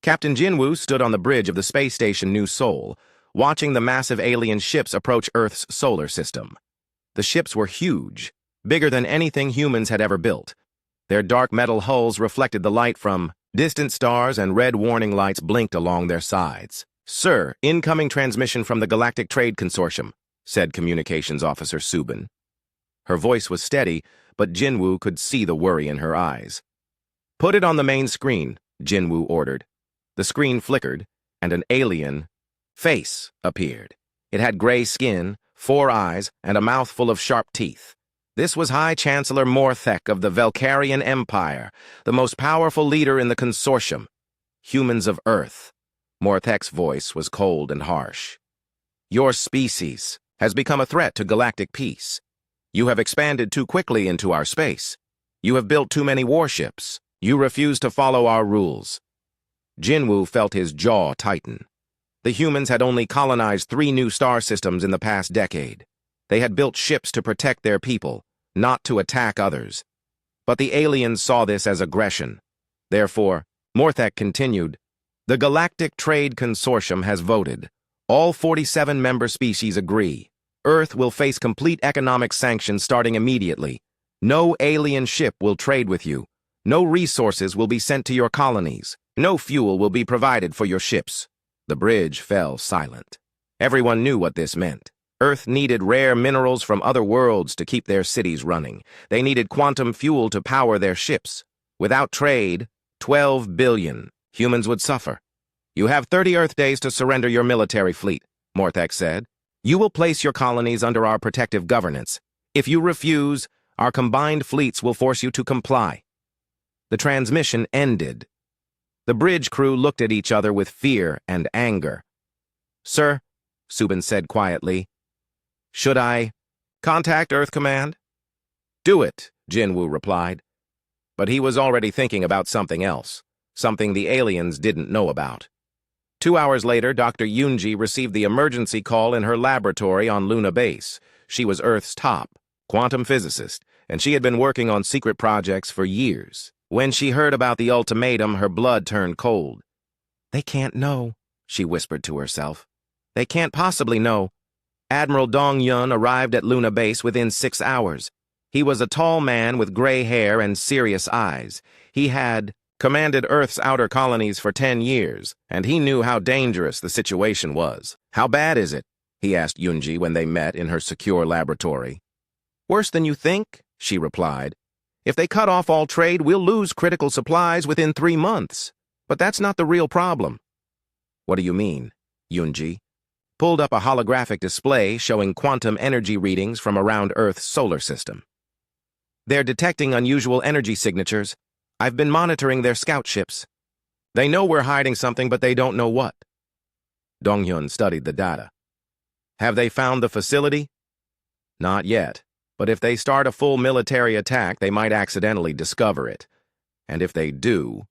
Captain Jinwoo stood on the bridge of the space station New Seoul, watching the massive alien ships approach Earth's solar system. The ships were huge, bigger than anything humans had ever built. Their dark metal hulls reflected the light from distant stars, and red warning lights blinked along their sides. "Sir, incoming transmission from the Galactic Trade Consortium," said Communications Officer Subin. Her voice was steady, but Jinwoo could see the worry in her eyes. "Put it on the main screen," Jinwoo ordered. The screen flickered, and an alien face appeared. It had gray skin, 4 eyes, and a mouth full of sharp teeth. This was High Chancellor Morthek of the Velkarian Empire, the most powerful leader in the consortium. "Humans of Earth." Morthek's voice was cold and harsh. "Your species has become a threat to galactic peace. You have expanded too quickly into our space. You have built too many warships. You refuse to follow our rules." Jinwoo felt his jaw tighten. The humans had only colonized 3 new star systems in the past decade. They had built ships to protect their people, not to attack others. But the aliens saw this as aggression. Therefore, Morthek continued, "The Galactic Trade Consortium has voted. All 47 member species agree. Earth will face complete economic sanctions starting immediately. No alien ship will trade with you. No resources will be sent to your colonies. No fuel will be provided for your ships." The bridge fell silent. Everyone knew what this meant. Earth needed rare minerals from other worlds to keep their cities running. They needed quantum fuel to power their ships. Without trade, 12 billion humans would suffer. "You have 30 Earth days to surrender your military fleet," Morthek said. "You will place your colonies under our protective governance. If you refuse, our combined fleets will force you to comply." The transmission ended. The bridge crew looked at each other with fear and anger. "Sir," Subin said quietly, "should I contact Earth Command?" "Do it," Jinwoo replied. But he was already thinking about something else, something the aliens didn't know about. 2 hours later, Dr. Yoonji received the emergency call in her laboratory on Luna Base. She was Earth's top quantum physicist, and she had been working on secret projects for years. When she heard about the ultimatum, her blood turned cold. "They can't know," she whispered to herself. "They can't possibly know." Admiral Dong Yun arrived at Luna Base within 6 hours. He was a tall man with gray hair and serious eyes. He had commanded Earth's outer colonies for 10 years, and he knew how dangerous the situation was. "How bad is it?" he asked Yoonji when they met in her secure laboratory. "Worse than you think," she replied. "If they cut off all trade, we'll lose critical supplies within 3 months. But that's not the real problem." "What do you mean?" Yoonji pulled up a holographic display showing quantum energy readings from around Earth's solar system. "They're detecting unusual energy signatures. I've been monitoring their scout ships. They know we're hiding something, but they don't know what." Donghyun studied the data. "Have they found the facility?" "Not yet. But if they start a full military attack, they might accidentally discover it. And if they do..."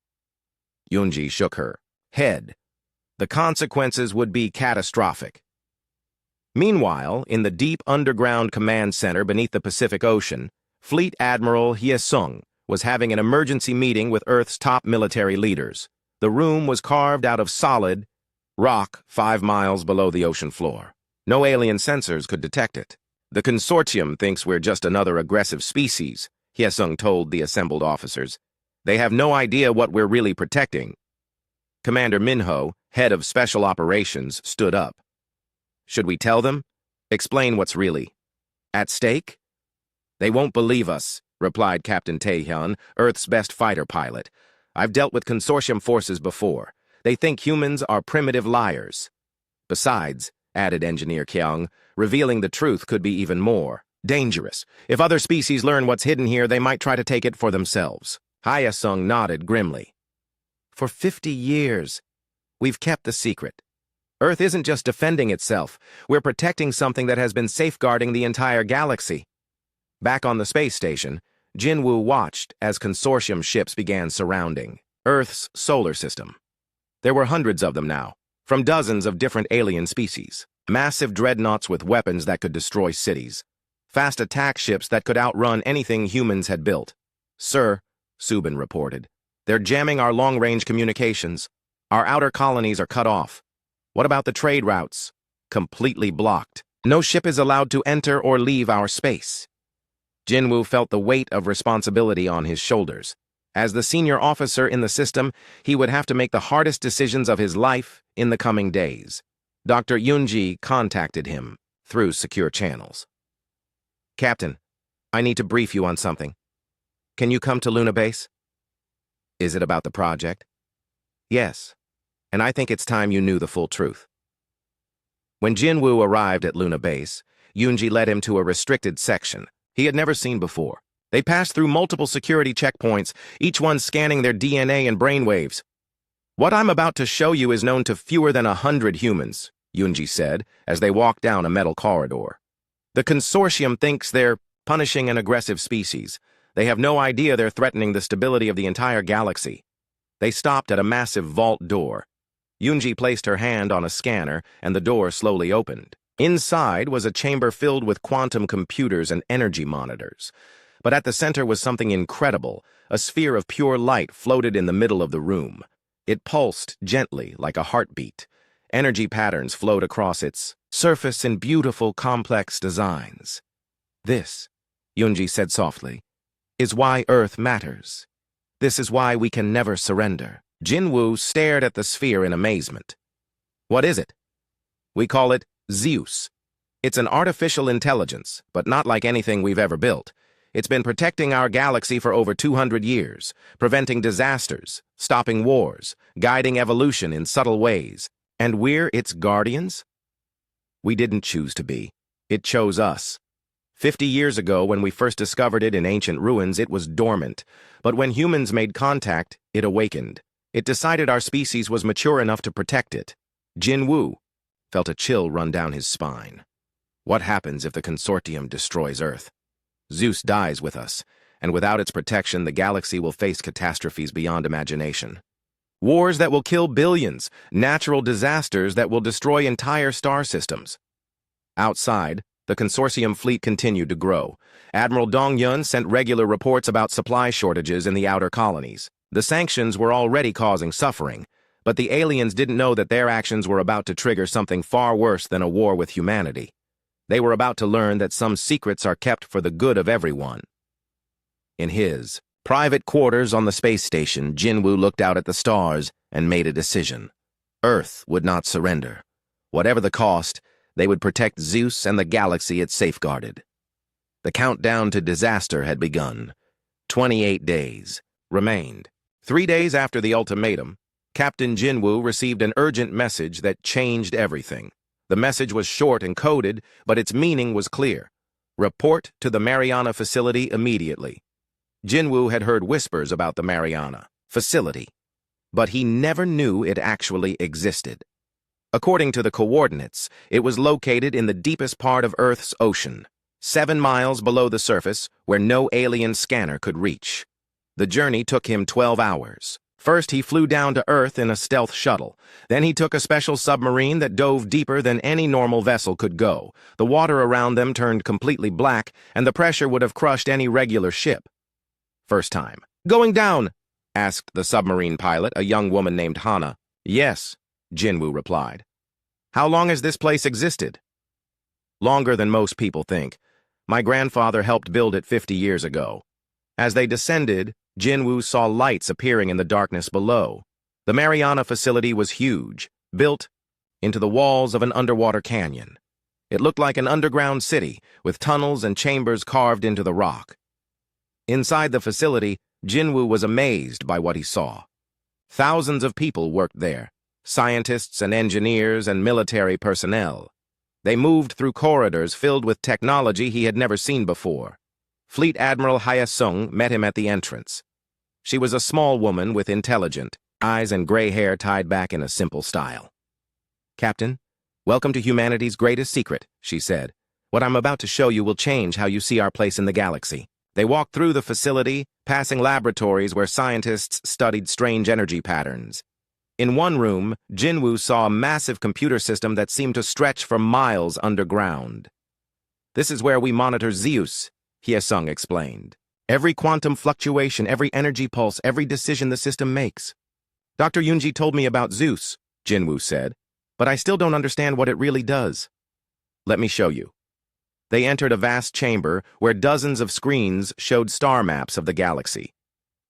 Yoonji shook her head. "The consequences would be catastrophic." Meanwhile, in the deep underground command center beneath the Pacific Ocean, Fleet Admiral Hye-sung was having an emergency meeting with Earth's top military leaders. The room was carved out of solid rock 5 miles below the ocean floor. No alien sensors could detect it. "The consortium thinks we're just another aggressive species," Hye-sung told the assembled officers. "They have no idea what we're really protecting." Commander Minho, head of Special Operations, stood up. "Should we tell them? Explain what's really at stake?" "They won't believe us," replied Captain Taehyun, Earth's best fighter pilot. "I've dealt with consortium forces before. They think humans are primitive liars." "Besides," added Engineer Kyung, "revealing the truth could be even more dangerous. If other species learn what's hidden here, they might try to take it for themselves." Hye-sung nodded grimly. "For 50 years, we've kept the secret. Earth isn't just defending itself. We're protecting something that has been safeguarding the entire galaxy." Back on the space station, Jinwoo watched as consortium ships began surrounding Earth's solar system. There were hundreds of them now, from dozens of different alien species. Massive dreadnoughts with weapons that could destroy cities. Fast attack ships that could outrun anything humans had built. "Sir," Subin reported, "they're jamming our long-range communications. Our outer colonies are cut off. What about the trade routes? Completely blocked. No ship is allowed to enter or leave our space. Jinwoo felt the weight of responsibility on his shoulders. As the senior officer in the system, he would have to make the hardest decisions of his life in the coming days. Dr. Yoonji contacted him through secure channels. Captain, I need to brief you on something. Can you come to Luna Base? Is it about the project? Yes, and I think it's time you knew the full truth. When Jinwoo arrived at Luna Base, Yoonji led him to a restricted section he had never seen before. They passed through multiple security checkpoints, each one scanning their DNA and brainwaves. What I'm about to show you is known to fewer than 100 humans, Yoonji said, as they walked down a metal corridor. The consortium thinks they're punishing an aggressive species. They have no idea they're threatening the stability of the entire galaxy. They stopped at a massive vault door. Yoonji placed her hand on a scanner, and the door slowly opened. Inside was a chamber filled with quantum computers and energy monitors. But at the center was something incredible. A sphere of pure light floated in the middle of the room. It pulsed gently, like a heartbeat. Energy patterns flowed across its surface in beautiful, complex designs. This, Yoonji said softly, is why Earth matters. This is why we can never surrender. Jinwoo stared at the sphere in amazement. What is it? We call it ZEUS. It's an artificial intelligence, but not like anything we've ever built. It's been protecting our galaxy for over 200 years, preventing disasters, stopping wars, guiding evolution in subtle ways. And we're its guardians? We didn't choose to be. It chose us. 50 years ago, when we first discovered it in ancient ruins, it was dormant. But when humans made contact, it awakened. It decided our species was mature enough to protect it. Jinwoo felt a chill run down his spine. What happens if the consortium destroys Earth? ZEUS dies with us, and without its protection, the galaxy will face catastrophes beyond imagination. Wars that will kill billions, natural disasters that will destroy entire star systems. Outside, the consortium fleet continued to grow. Admiral Dong-yun sent regular reports about supply shortages in the outer colonies. The sanctions were already causing suffering, but the aliens didn't know that their actions were about to trigger something far worse than a war with humanity. They were about to learn that some secrets are kept for the good of everyone. In his private quarters on the space station, Jinwoo looked out at the stars and made a decision. Earth would not surrender. Whatever the cost, they would protect ZEUS and the galaxy it safeguarded. The countdown to disaster had begun. 28 days remained. 3 days after the ultimatum, Captain Jinwoo received an urgent message that changed everything. The message was short and coded, but its meaning was clear. Report to the Mariana facility immediately. Jinwoo had heard whispers about the Mariana facility, but he never knew it actually existed. According to the coordinates, it was located in the deepest part of Earth's ocean, 7 miles below the surface where no alien scanner could reach. The journey took him 12 hours. First, he flew down to Earth in a stealth shuttle. Then he took a special submarine that dove deeper than any normal vessel could go. The water around them turned completely black, and the pressure would have crushed any regular ship. First time. Going down? Asked the submarine pilot, a young woman named Hana. Yes, Jinwoo replied. How long has this place existed? Longer than most people think. My grandfather helped build it 50 years ago. As they descended, Jinwoo saw lights appearing in the darkness below. The Mariana facility was huge, built into the walls of an underwater canyon. It looked like an underground city, with tunnels and chambers carved into the rock. Inside the facility, Jinwoo was amazed by what he saw. Thousands of people worked there, scientists and engineers and military personnel. They moved through corridors filled with technology he had never seen before. Fleet Admiral Hyesung met him at the entrance. She was a small woman with intelligent eyes and gray hair tied back in a simple style. Captain, welcome to humanity's greatest secret, she said. What I'm about to show you will change how you see our place in the galaxy. They walked through the facility, passing laboratories where scientists studied strange energy patterns. In one room, Jinwoo saw a massive computer system that seemed to stretch for miles underground. This is where we monitor ZEUS, Hyesung explained. Every quantum fluctuation, every energy pulse, every decision the system makes. Dr. Yunji told me about ZEUS, Jinwoo said, but I still don't understand what it really does. Let me show you. They entered a vast chamber where dozens of screens showed star maps of the galaxy.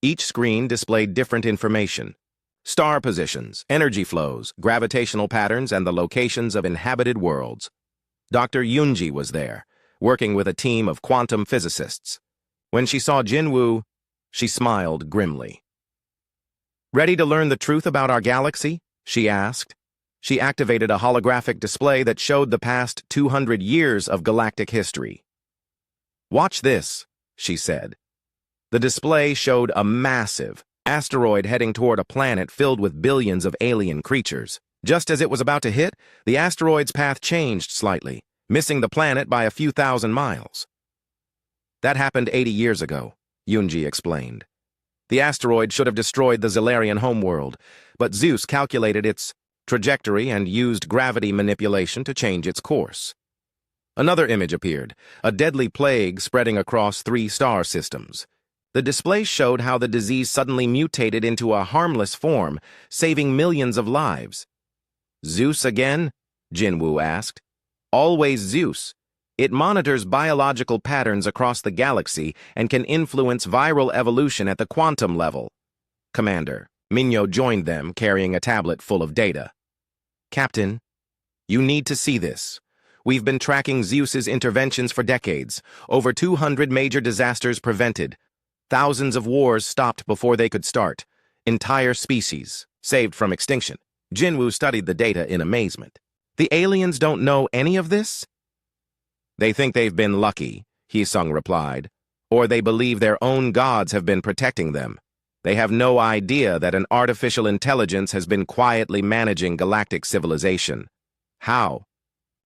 Each screen displayed different information: star positions, energy flows, gravitational patterns, and the locations of inhabited worlds. Dr. Yunji was there, working with a team of quantum physicists. When she saw Jinwoo, she smiled grimly. "Ready to learn the truth about our galaxy?" she asked. She activated a holographic display that showed the past 200 years of galactic history. "Watch this," she said. The display showed a massive asteroid heading toward a planet filled with billions of alien creatures. Just as it was about to hit, the asteroid's path changed slightly, missing the planet by a few thousand miles. "That happened 80 years ago," Yunji explained. "The asteroid should have destroyed the Zellarian homeworld, but ZEUS calculated its trajectory and used gravity manipulation to change its course." Another image appeared, a deadly plague spreading across 3 star systems. The display showed how the disease suddenly mutated into a harmless form, saving millions of lives. "ZEUS again?" Jinwoo asked. "Always ZEUS. It monitors biological patterns across the galaxy and can influence viral evolution at the quantum level." Commander Minho joined them, carrying a tablet full of data. "Captain, you need to see this. We've been tracking ZEUS's interventions for decades. Over 200 major disasters prevented. Thousands of wars stopped before they could start. Entire species saved from extinction." Jinwoo studied the data in amazement. "The aliens don't know any of this?" "They think they've been lucky," Hee-sung replied, "or they believe their own gods have been protecting them. They have no idea that an artificial intelligence has been quietly managing galactic civilization." "How?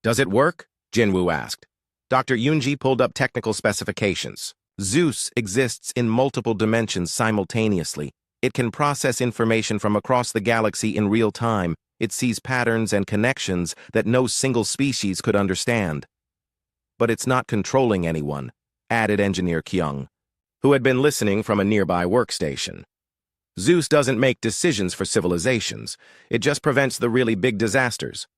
Does it work?" Jinwoo asked. Dr. Yunji pulled up technical specifications. ZEUS exists in multiple dimensions simultaneously. It can process information from across the galaxy in real time. It sees patterns and connections that no single species could understand. "But it's not controlling anyone," added Engineer Kyung, who had been listening from a nearby workstation. "ZEUS doesn't make decisions for civilizations. It just prevents the really big disasters."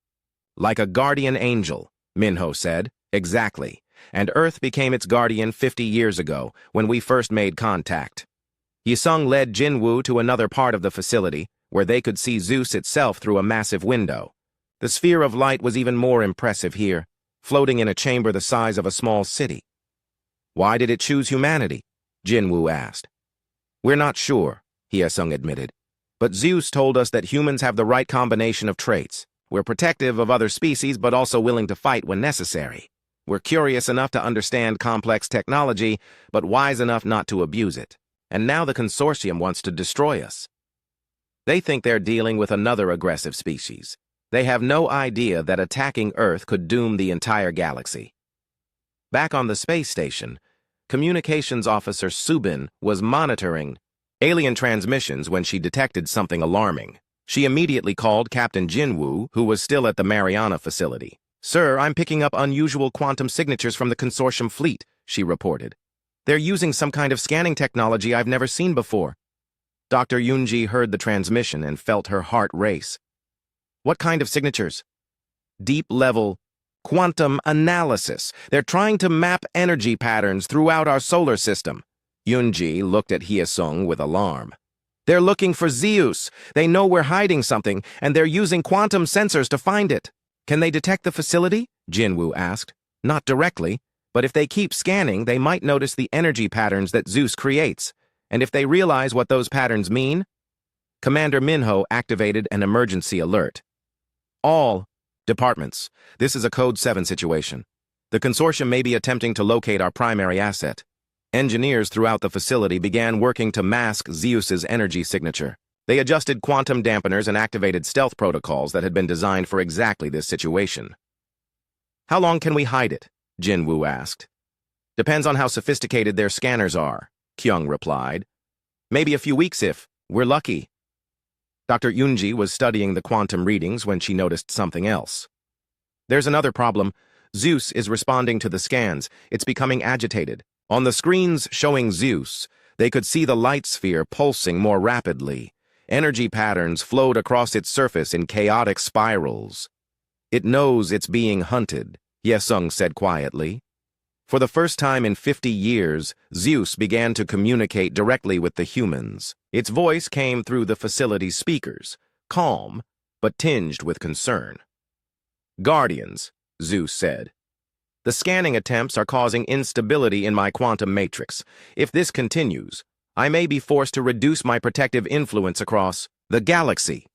"Like a guardian angel," Minho said. "Exactly. And Earth became its guardian 50 years ago, when we first made contact." Yisung led Jinwoo to another part of the facility, where they could see ZEUS itself through a massive window. The sphere of light was even more impressive here, floating in a chamber the size of a small city. "Why did it choose humanity?" Jinwoo asked. "We're not sure," Hyesung admitted. "But ZEUS told us that humans have the right combination of traits. We're protective of other species, but also willing to fight when necessary. We're curious enough to understand complex technology, but wise enough not to abuse it. And now the consortium wants to destroy us. They think they're dealing with another aggressive species. They have no idea that attacking Earth could doom the entire galaxy." Back on the space station, Communications Officer Subin was monitoring alien transmissions when she detected something alarming. She immediately called Captain Jinwoo, who was still at the Mariana facility. "Sir, I'm picking up unusual quantum signatures from the consortium fleet," she reported. "They're using some kind of scanning technology I've never seen before." Dr. Yunji heard the transmission and felt her heart race. "What kind of signatures?" "Deep-level quantum analysis. They're trying to map energy patterns throughout our solar system." Yunji looked at Hyesung with alarm. "They're looking for ZEUS. They know we're hiding something, and they're using quantum sensors to find it." "Can they detect the facility?" Jinwoo asked. "Not directly, but if they keep scanning, they might notice the energy patterns that ZEUS creates. And if they realize what those patterns mean..." Commander Minho activated an emergency alert. "All departments, this is a Code 7 situation. The consortium may be attempting to locate our primary asset." Engineers throughout the facility began working to mask ZEUS's energy signature. They adjusted quantum dampeners and activated stealth protocols that had been designed for exactly this situation. "How long can we hide it?" Jinwoo asked. "Depends on how sophisticated their scanners are," Kyung replied. "Maybe a few weeks if we're lucky." Dr. Yunji was studying the quantum readings when she noticed something else. "There's another problem. ZEUS is responding to the scans. It's becoming agitated. On the screens showing ZEUS, they could see the light sphere pulsing more rapidly. Energy patterns flowed across its surface in chaotic spirals. "It knows it's being hunted," Yesung said quietly. For the first time in 50 years, ZEUS began to communicate directly with the humans. Its voice came through the facility's speakers, calm, but tinged with concern. "Guardians," ZEUS said. "The scanning attempts are causing instability in my quantum matrix. If this continues, I may be forced to reduce my protective influence across the galaxy."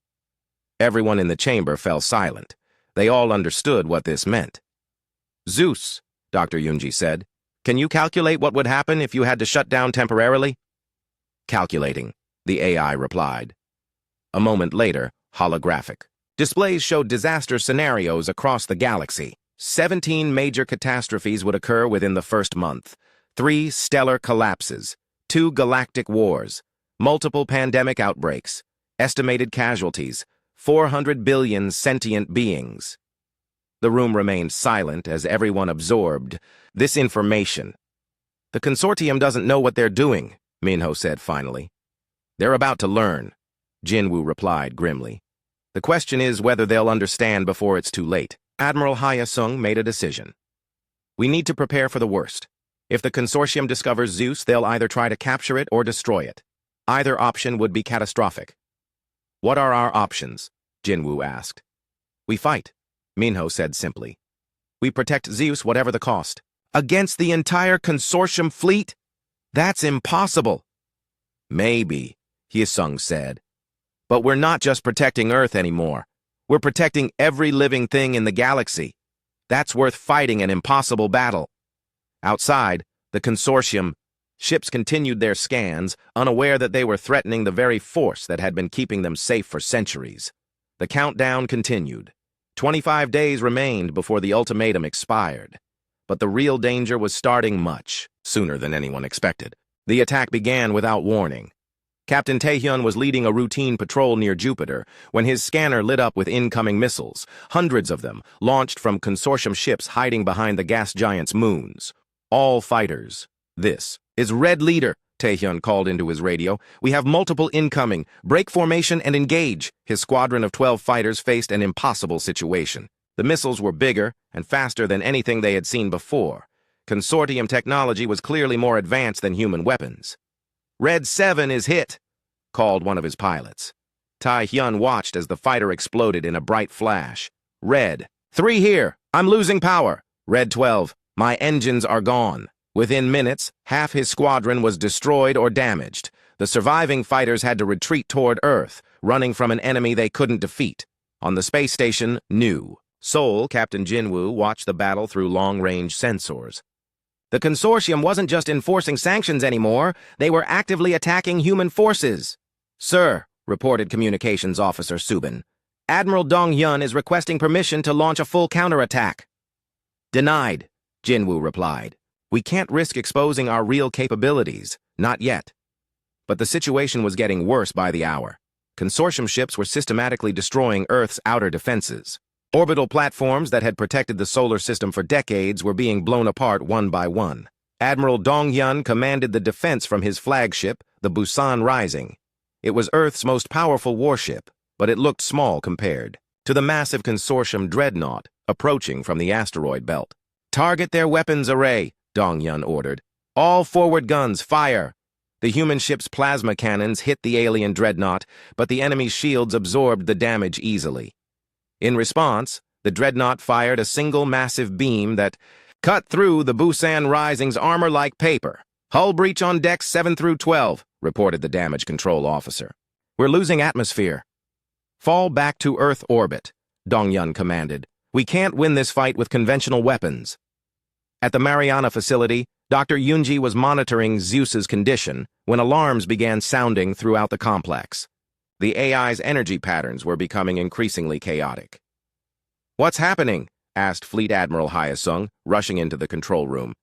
Everyone in the chamber fell silent. They all understood what this meant. "ZEUS," Dr. Yunji said, "can you calculate what would happen if you had to shut down temporarily?" "Calculating," the AI replied. A moment later, holographic. Displays showed disaster scenarios across the galaxy. 17 major catastrophes would occur within the first month. 3 stellar collapses, 2 galactic wars, multiple pandemic outbreaks, estimated casualties, 400 billion sentient beings. The room remained silent as everyone absorbed this information. "The consortium doesn't know what they're doing," Minho said finally. "They're about to learn," Jinwoo replied grimly. "The question is whether they'll understand before it's too late." Admiral Hyasung made a decision. "We need to prepare for the worst. If the consortium discovers ZEUS, they'll either try to capture it or destroy it. Either option would be catastrophic." "What are our options?" Jinwoo asked. "We fight," Minho said simply. "We protect ZEUS whatever the cost." "Against the entire consortium fleet? That's impossible." "Maybe," Hyasung said. "But we're not just protecting Earth anymore. We're protecting every living thing in the galaxy. That's worth fighting an impossible battle." Outside, the consortium ships continued their scans, unaware that they were threatening the very force that had been keeping them safe for centuries. The countdown continued. 25 days remained before the ultimatum expired. But the real danger was starting much sooner than anyone expected. The attack began without warning. Captain Taehyun was leading a routine patrol near Jupiter when his scanner lit up with incoming missiles, hundreds of them, launched from consortium ships hiding behind the gas giant's moons. All fighters. "This is Red Leader," Taehyun called into his radio. "We have multiple incoming. Break formation and engage." His squadron of 12 fighters faced an impossible situation. The missiles were bigger and faster than anything they had seen before. Consortium technology was clearly more advanced than human weapons. "Red 7 is hit," called one of his pilots. Taehyun watched as the fighter exploded in a bright flash. "Red 3 here. I'm losing power." "Red 12, my engines are gone." Within minutes, half his squadron was destroyed or damaged. The surviving fighters had to retreat toward Earth, running from an enemy they couldn't defeat. On the space station, New Seoul, Captain Jinwoo watched the battle through long-range sensors. The consortium wasn't just enforcing sanctions anymore, they were actively attacking human forces. "Sir," reported Communications Officer Subin, "Admiral Dong-hyun is requesting permission to launch a full counterattack." "Denied," Jinwoo replied. "We can't risk exposing our real capabilities, not yet." But the situation was getting worse by the hour. Consortium ships were systematically destroying Earth's outer defenses. Orbital platforms that had protected the solar system for decades were being blown apart one by one. Admiral Dong-hyun commanded the defense from his flagship, the Busan Rising. It was Earth's most powerful warship, but it looked small compared to the massive consortium dreadnought approaching from the asteroid belt. "Target their weapons array," Dong-hyun ordered. "All forward guns, fire!" The human ship's plasma cannons hit the alien dreadnought, but the enemy's shields absorbed the damage easily. In response, the dreadnought fired a single massive beam that cut through the Busan Rising's armor like paper. "Hull breach on decks 7 through 12, reported the damage control officer. "We're losing atmosphere." "Fall back to Earth orbit," Dong-hyun commanded. "We can't win this fight with conventional weapons." At the Mariana facility, Dr. Yunji was monitoring ZEUS's condition when alarms began sounding throughout the complex. The AI's energy patterns were becoming increasingly chaotic. "What's happening?" asked Fleet Admiral Hyasung, rushing into the control room.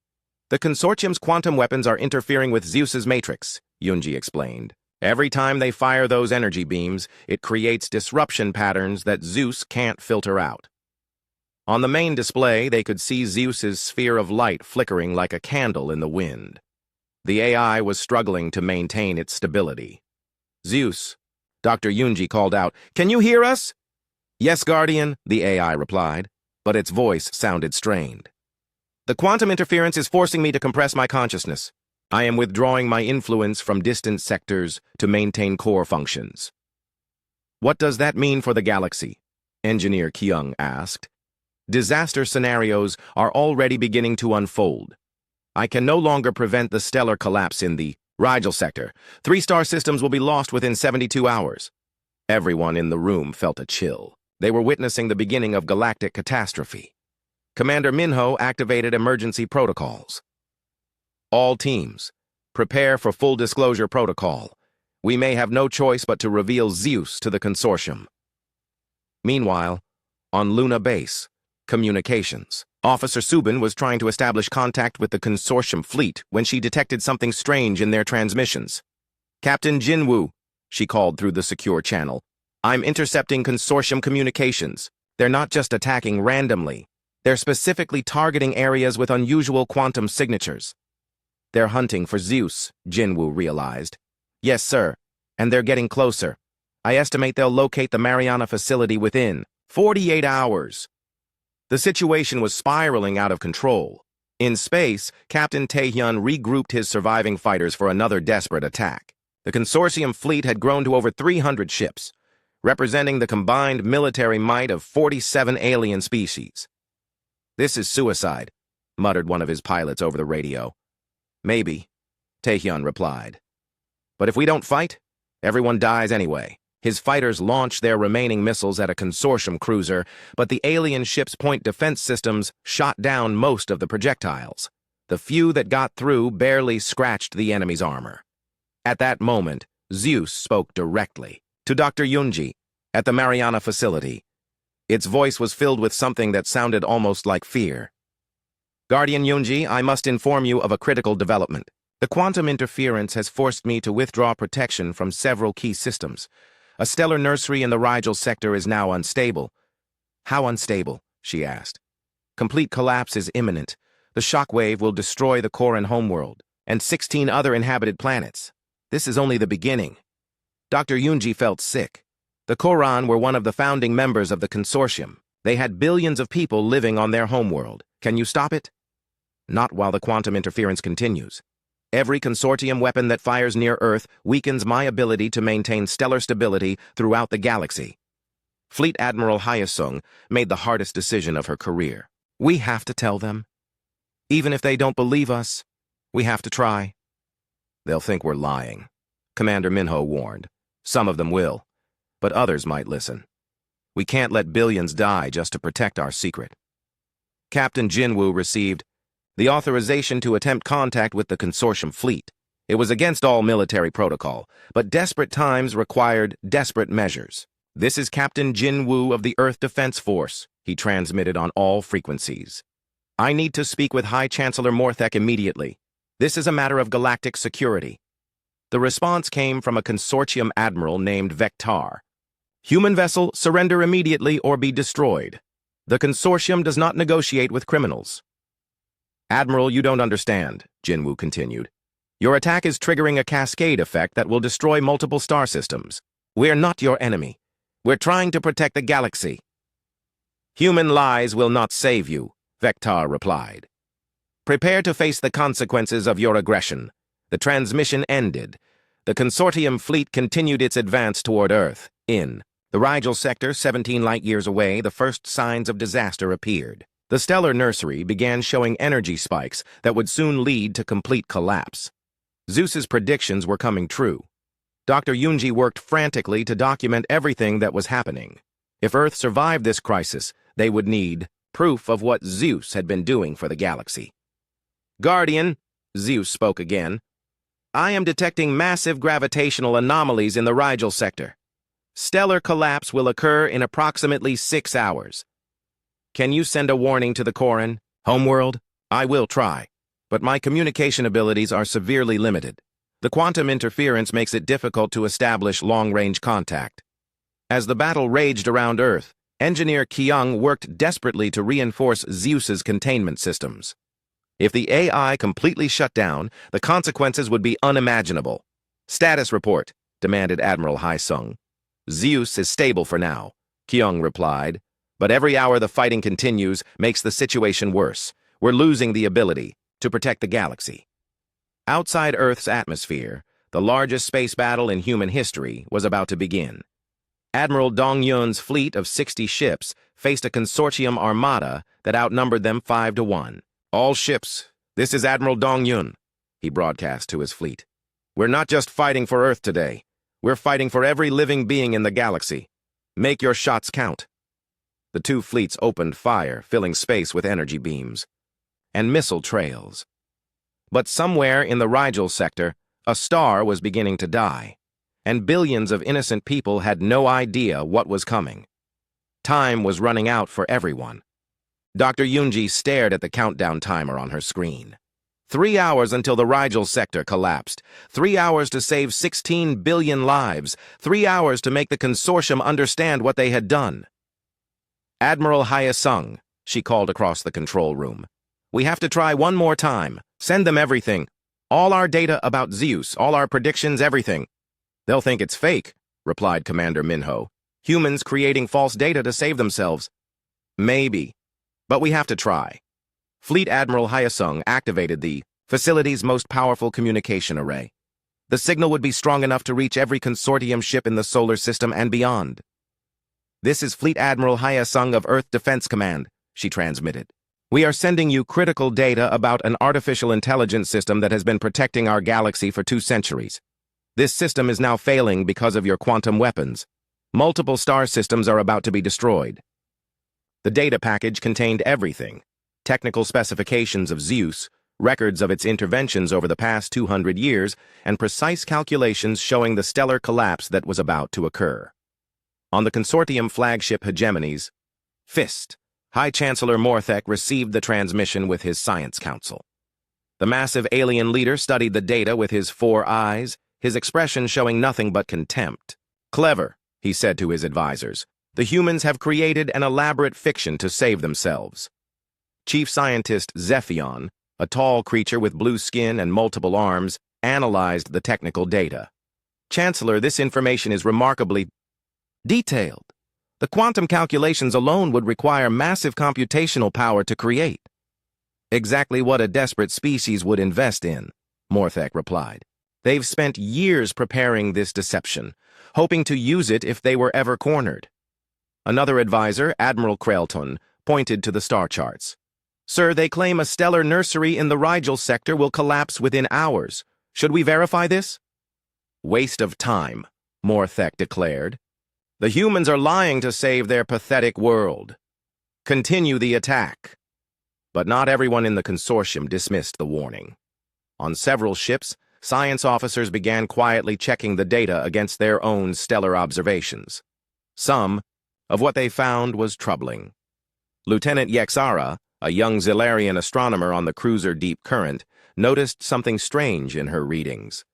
"The consortium's quantum weapons are interfering with ZEUS's matrix," Yunji explained. "Every time they fire those energy beams, it creates disruption patterns that ZEUS can't filter out." On the main display, they could see ZEUS's sphere of light flickering like a candle in the wind. The AI was struggling to maintain its stability. "ZEUS, Dr. Yunji called out, "Can you hear us?" "Yes, Guardian," the AI replied, but its voice sounded strained. "The quantum interference is forcing me to compress my consciousness. I am withdrawing my influence from distant sectors to maintain core functions." "What does that mean for the galaxy?" Engineer Kyung asked. "Disaster scenarios are already beginning to unfold. I can no longer prevent the stellar collapse in the Rigel sector. 3-star systems will be lost within 72 hours. Everyone in the room felt a chill. They were witnessing the beginning of galactic catastrophe. Commander Minho activated emergency protocols. "All teams, prepare for full disclosure protocol. We may have no choice but to reveal ZEUS to the consortium." Meanwhile, on Luna Base, communications. Officer Subin was trying to establish contact with the consortium fleet when she detected something strange in their transmissions. "Captain Jinwoo," she called through the secure channel, "I'm intercepting consortium communications. They're not just attacking randomly. They're specifically targeting areas with unusual quantum signatures." "They're hunting for ZEUS," Jinwoo realized. "Yes, sir, and they're getting closer. I estimate they'll locate the Mariana facility within 48 hours. The situation was spiraling out of control. In space, Captain Taehyun regrouped his surviving fighters for another desperate attack. The consortium fleet had grown to over 300 ships, representing the combined military might of 47 alien species. "This is suicide," muttered one of his pilots over the radio. "Maybe," Taehyun replied. "But if we don't fight, everyone dies anyway." His fighters launched their remaining missiles at a consortium cruiser, but the alien ship's point defense systems shot down most of the projectiles. The few that got through barely scratched the enemy's armor. At that moment, ZEUS spoke directly to Dr. Yunji at the Mariana facility. Its voice was filled with something that sounded almost like fear. "Guardian Yunji, I must inform you of a critical development. The quantum interference has forced me to withdraw protection from several key systems. A stellar nursery in the Rigel sector is now unstable." "How unstable?" she asked. "Complete collapse is imminent. The shockwave will destroy the Koran homeworld and 16 other inhabited planets. This is only the beginning." Dr. Yunji felt sick. The Koran were one of the founding members of the consortium. They had billions of people living on their homeworld. Can you stop it? Not while the quantum interference continues. Every consortium weapon that fires near Earth weakens my ability to maintain stellar stability throughout the galaxy. Fleet Admiral Hyasung made the hardest decision of her career. "We have to tell them. Even if they don't believe us, we have to try." "They'll think we're lying," Commander Minho warned. "Some of them will, but others might listen. We can't let billions die just to protect our secret." Captain Jinwoo received the authorization to attempt contact with the consortium fleet. It was against all military protocol, but desperate times required desperate measures. "This is Captain Jinwoo of the Earth Defense Force," he transmitted on all frequencies. "I need to speak with High Chancellor Morthek immediately. This is a matter of galactic security." The response came from a consortium admiral named Vectar. "Human vessel, surrender immediately or be destroyed. The consortium does not negotiate with criminals." "Admiral, you don't understand," Jinwoo continued. "Your attack is triggering a cascade effect that will destroy multiple star systems. We're not your enemy. We're trying to protect the galaxy." "Human lies will not save you," Vectar replied. "Prepare to face the consequences of your aggression." The transmission ended. The consortium fleet continued its advance toward Earth. In the Rigel sector, 17 light-years away, the first signs of disaster appeared. The stellar nursery began showing energy spikes that would soon lead to complete collapse. ZEUS's predictions were coming true. Dr. Yunji worked frantically to document everything that was happening. If Earth survived this crisis, they would need proof of what ZEUS had been doing for the galaxy. "Guardian," ZEUS spoke again, "I am detecting massive gravitational anomalies in the Rigel sector. Stellar collapse will occur in approximately 6 hours. Can you send a warning to the Koran, homeworld? I will try, but my communication abilities are severely limited. The quantum interference makes it difficult to establish long-range contact." As the battle raged around Earth, Engineer Kyung worked desperately to reinforce ZEUS's containment systems. If the AI completely shut down, the consequences would be unimaginable. "Status report," demanded Admiral Hyasung. ZEUS is stable for now, Kyung replied. But every hour the fighting continues makes the situation worse. We're losing the ability to protect the galaxy. Outside Earth's atmosphere, the largest space battle in human history was about to begin. Admiral Dong Yun's fleet of 60 ships faced a consortium armada that outnumbered them 5-1. All ships, this is Admiral Dong Yun, he broadcast to his fleet. We're not just fighting for Earth today. We're fighting for every living being in the galaxy. Make your shots count. The two fleets opened fire, filling space with energy beams and missile trails. But somewhere in the Rigel sector, a star was beginning to die, and billions of innocent people had no idea what was coming. Time was running out for everyone. Dr. Yunji stared at the countdown timer on her screen. 3 hours until the Rigel sector collapsed. 3 hours to save 16 billion lives. 3 hours to make the consortium understand what they had done. Admiral Hyasung, she called across the control room. We have to try one more time. Send them everything. All our data about ZEUS, all our predictions, everything. They'll think it's fake, replied Commander Minho. Humans creating false data to save themselves. Maybe. But we have to try. Fleet Admiral Hyasung activated the facility's most powerful communication array. The signal would be strong enough to reach every consortium ship in the solar system and beyond. This is Fleet Admiral Hyasung of Earth Defense Command, she transmitted. We are sending you critical data about an artificial intelligence system that has been protecting our galaxy for 2 centuries. This system is now failing because of your quantum weapons. Multiple star systems are about to be destroyed. The data package contained everything: technical specifications of ZEUS, records of its interventions over the past 200 years, and precise calculations showing the stellar collapse that was about to occur. On the consortium flagship Hegemony's FIST, High Chancellor Morthek received the transmission with his Science Council. The massive alien leader studied the data with his 4 eyes, his expression showing nothing but contempt. Clever, he said to his advisors. The humans have created an elaborate fiction to save themselves. Chief Scientist Zephion, a tall creature with blue skin and multiple arms, analyzed the technical data. Chancellor, this information is remarkably detailed. The quantum calculations alone would require massive computational power to create. Exactly what a desperate species would invest in, Morthek replied. They've spent years preparing this deception, hoping to use it if they were ever cornered. Another advisor, Admiral Krailton, pointed to the star charts. Sir, they claim a stellar nursery in the Rigel sector will collapse within hours. Should we verify this? Waste of time, Morthek declared. The humans are lying to save their pathetic world. Continue the attack. But not everyone in the consortium dismissed the warning. On several ships, science officers began quietly checking the data against their own stellar observations. Some of what they found was troubling. Lieutenant Yexara, a young Zilarian astronomer on the cruiser Deep Current, noticed something strange in her readings.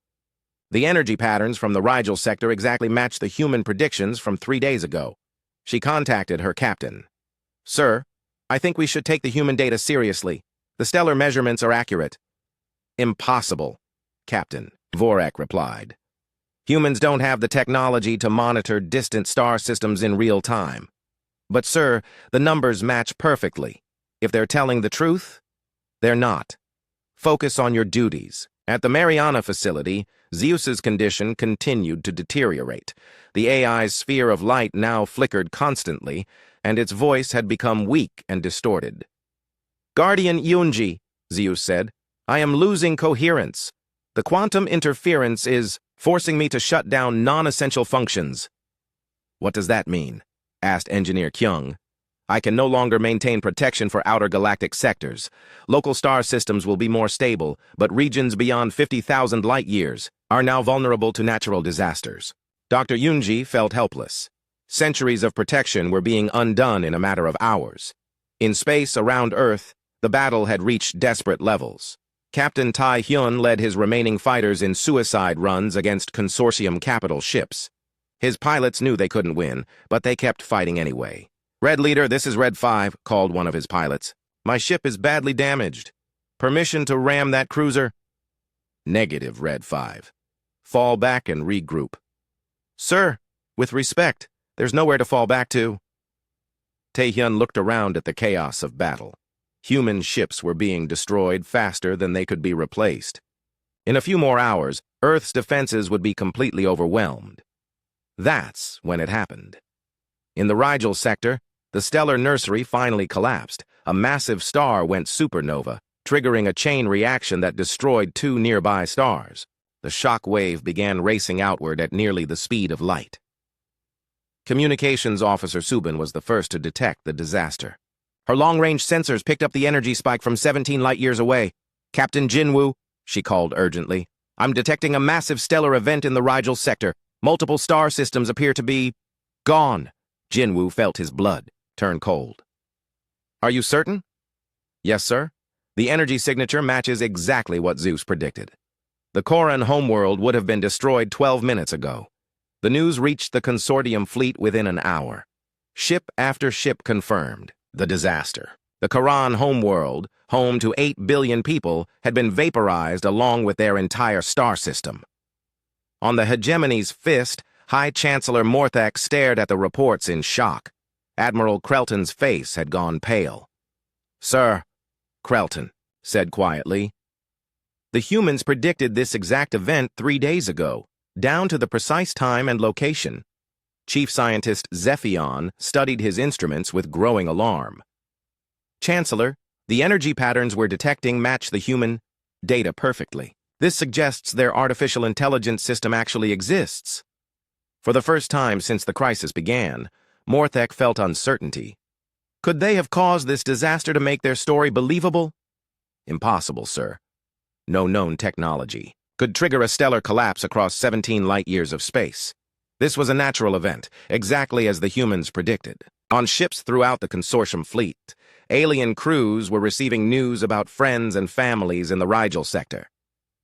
The energy patterns from the Rigel sector exactly matched the human predictions from 3 days ago. She contacted her captain. Sir, I think we should take the human data seriously. The stellar measurements are accurate. Impossible, Captain Vorak replied. Humans don't have the technology to monitor distant star systems in real time. But, sir, the numbers match perfectly. If they're telling the truth, they're not. Focus on your duties. At the Mariana facility, ZEUS's condition continued to deteriorate. The AI's sphere of light now flickered constantly, and its voice had become weak and distorted. Guardian Yunji, ZEUS said, I am losing coherence. The quantum interference is forcing me to shut down non-essential functions. What does that mean? Asked Engineer Kyung. I can no longer maintain protection for outer galactic sectors. Local star systems will be more stable, but regions beyond 50,000 light-years are now vulnerable to natural disasters. Dr. Yunji felt helpless. Centuries of protection were being undone in a matter of hours. In space around Earth, the battle had reached desperate levels. Captain Tai Hyun led his remaining fighters in suicide runs against consortium capital ships. His pilots knew they couldn't win, but they kept fighting anyway. Red Leader, this is Red 5, called one of his pilots. My ship is badly damaged. Permission to ram that cruiser? Negative, Red 5. Fall back and regroup. Sir, With respect, there's nowhere to fall back to. Taehyun looked around at the chaos of battle. Human ships were being destroyed faster than they could be replaced. In a few more hours, Earth's defenses would be completely overwhelmed. That's when it happened. In the Rigel sector, the stellar nursery finally collapsed. A massive star went supernova, triggering a chain reaction that destroyed 2 nearby stars. The shock wave began racing outward at nearly the speed of light. Communications Officer Subin was the first to detect the disaster. Her long-range sensors picked up the energy spike from 17 light-years away. "Captain Jinwoo," she called urgently, "I'm detecting a massive stellar event in the Rigel sector. Multiple star systems appear to be gone." Jinwoo felt his blood turn cold. "Are you certain?" "Yes, sir. The energy signature matches exactly what ZEUS predicted. The Koran homeworld would have been destroyed 12 minutes ago. The news reached the consortium fleet within an hour. Ship after ship confirmed the disaster. The Koran homeworld, home to 8 billion people, had been vaporized along with their entire star system. On the hegemony's fist, High Chancellor Morthek stared at the reports in shock. Admiral Krelton's face had gone pale. "Sir," Krelton said quietly, "the humans predicted this exact event 3 days ago, down to the precise time and location." Chief Scientist Zephion studied his instruments with growing alarm. "Chancellor, the energy patterns we're detecting match the human data perfectly. This suggests their artificial intelligence system actually exists." For the first time since the crisis began, Morthek felt uncertainty. Could they have caused this disaster to make their story believable? Impossible, sir. No known technology could trigger a stellar collapse across 17 light-years of space. This was a natural event, exactly as the humans predicted. On ships throughout the consortium fleet, alien crews were receiving news about friends and families in the Rigel sector.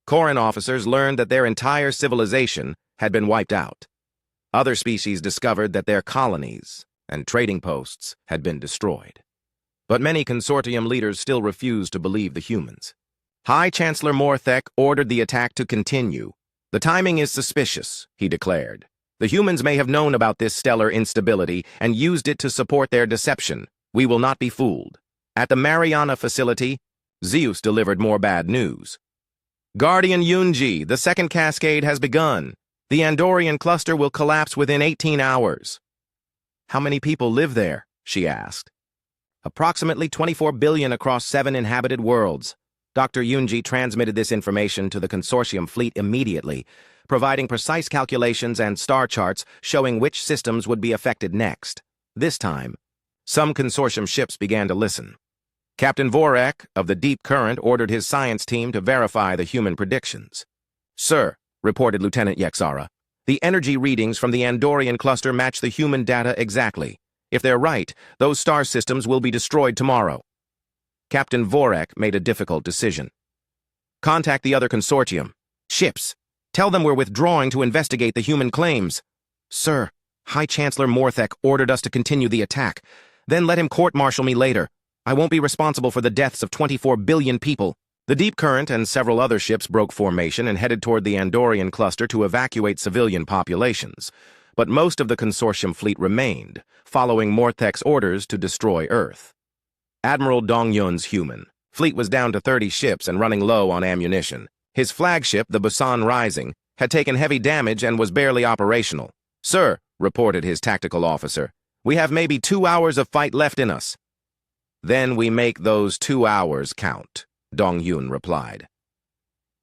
Koran officers learned that their entire civilization had been wiped out. Other species discovered that their colonies and trading posts had been destroyed. But many consortium leaders still refused to believe the humans. High Chancellor Morthek ordered the attack to continue. "The timing is suspicious," he declared. "The humans may have known about this stellar instability and used it to support their deception. We will not be fooled." At the Mariana facility, ZEUS delivered more bad news. "Guardian Yunji, the second cascade has begun. The Andorian cluster will collapse within 18 hours. "How many people live there?" she asked. "Approximately 24 billion across 7 inhabited worlds." Dr. Yunji transmitted this information to the consortium fleet immediately, providing precise calculations and star charts showing which systems would be affected next. This time, some consortium ships began to listen. Captain Vorek of the Deep Current ordered his science team to verify the human predictions. "Sir," reported Lieutenant Yexara, "the energy readings from the Andorian cluster match the human data exactly. If they're right, those star systems will be destroyed tomorrow." Captain Vorek made a difficult decision. "Contact the other consortium. Ships. Tell them we're withdrawing to investigate the human claims." "Sir, High Chancellor Morthek ordered us to continue the attack. Then let him court-martial me later. I won't be responsible for the deaths of 24 billion people." The Deep Current and several other ships broke formation and headed toward the Andorian cluster to evacuate civilian populations. But most of the consortium fleet remained, following Morthek's orders to destroy Earth. Admiral Dongyun's human fleet was down to 30 ships and running low on ammunition. His flagship, the Busan Rising, had taken heavy damage and was barely operational. "Sir," reported his tactical officer, "we have maybe 2 hours of fight left in us." "Then we make those 2 hours count," Dongyun replied.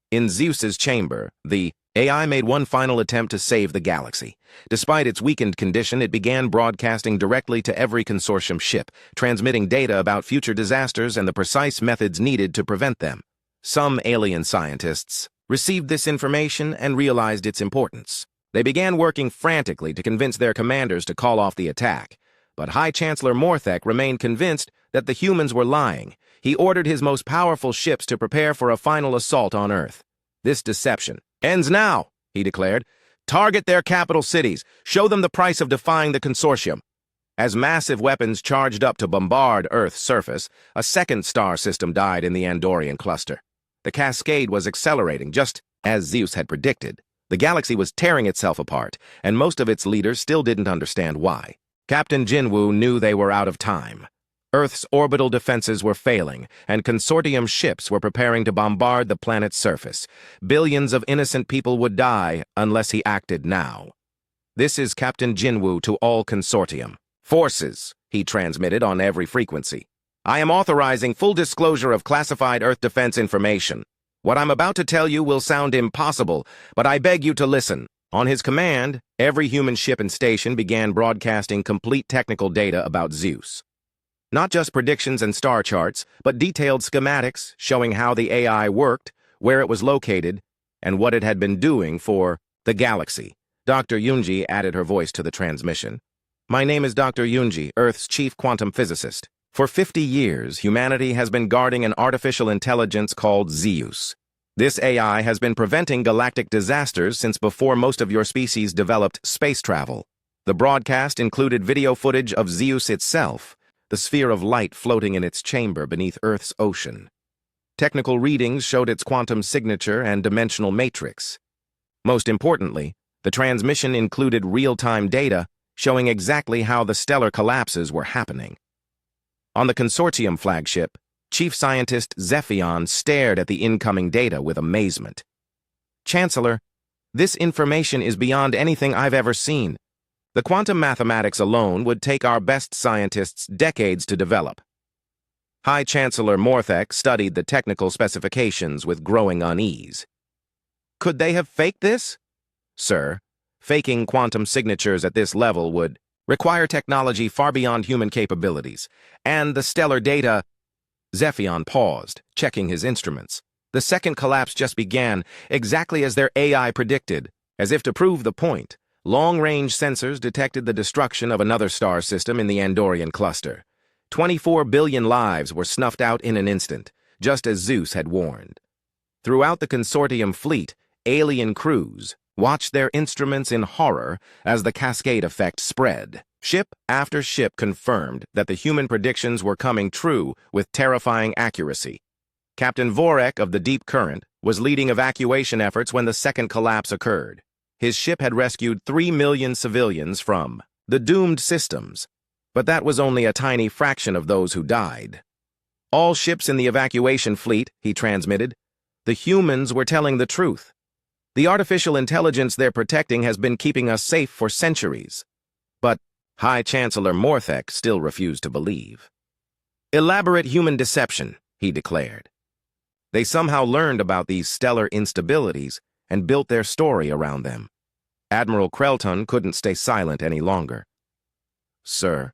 In ZEUS's chamber, the AI made one final attempt to save the galaxy. Despite its weakened condition, it began broadcasting directly to every consortium ship, transmitting data about future disasters and the precise methods needed to prevent them. Some alien scientists received this information and realized its importance. They began working frantically to convince their commanders to call off the attack. But High Chancellor Morthek remained convinced that the humans were lying. He ordered his most powerful ships to prepare for a final assault on Earth. "This deception ends now," he declared. "Target their capital cities. Show them the price of defying the consortium." As massive weapons charged up to bombard Earth's surface, a second star system died in the Andorian cluster. The cascade was accelerating, just as ZEUS had predicted. The galaxy was tearing itself apart, and most of its leaders still didn't understand why. Captain Jinwoo knew they were out of time. Earth's orbital defenses were failing, and consortium ships were preparing to bombard the planet's surface. Billions of innocent people would die unless he acted now. "This is Captain Jinwoo to all consortium. Forces," he transmitted on every frequency. "I am authorizing full disclosure of classified Earth defense information. What I'm about to tell you will sound impossible, but I beg you to listen." On his command, every human ship and station began broadcasting complete technical data about ZEUS. Not just predictions and star charts, but detailed schematics showing how the AI worked, where it was located, and what it had been doing for the galaxy. Dr. Yunji added her voice to the transmission. "My name is Dr. Yunji, Earth's chief quantum physicist. For 50 years, humanity has been guarding an artificial intelligence called ZEUS. This AI has been preventing galactic disasters since before most of your species developed space travel. The broadcast included video footage of ZEUS itself, the sphere of light floating in its chamber beneath Earth's ocean. Technical readings showed its quantum signature and dimensional matrix. Most importantly, the transmission included real-time data showing exactly how the stellar collapses were happening. On the consortium flagship, Chief Scientist Zephion stared at the incoming data with amazement. "Chancellor, this information is beyond anything I've ever seen. The quantum mathematics alone would take our best scientists decades to develop." High Chancellor Morthek studied the technical specifications with growing unease. "Could they have faked this?" "Sir, faking quantum signatures at this level would require technology far beyond human capabilities, and the stellar data—" Zephion paused, checking his instruments. The second collapse just began, exactly as their AI predicted. As if to prove the point, long-range sensors detected the destruction of another star system in the Andorian cluster. 24 billion lives were snuffed out in an instant, just as ZEUS had warned. Throughout the consortium fleet, alien crews watched their instruments in horror as the cascade effect spread. Ship after ship confirmed that the human predictions were coming true with terrifying accuracy. Captain Vorek of the Deep Current was leading evacuation efforts when the second collapse occurred. His ship had rescued 3 million civilians from the doomed systems, but that was only a tiny fraction of those who died. "All ships in the evacuation fleet," he transmitted. "The humans were telling the truth. The artificial intelligence they're protecting has been keeping us safe for centuries." But High Chancellor Morthek still refused to believe. "Elaborate human deception," he declared. "They somehow learned about these stellar instabilities and built their story around them." Admiral Krelton couldn't stay silent any longer. "Sir,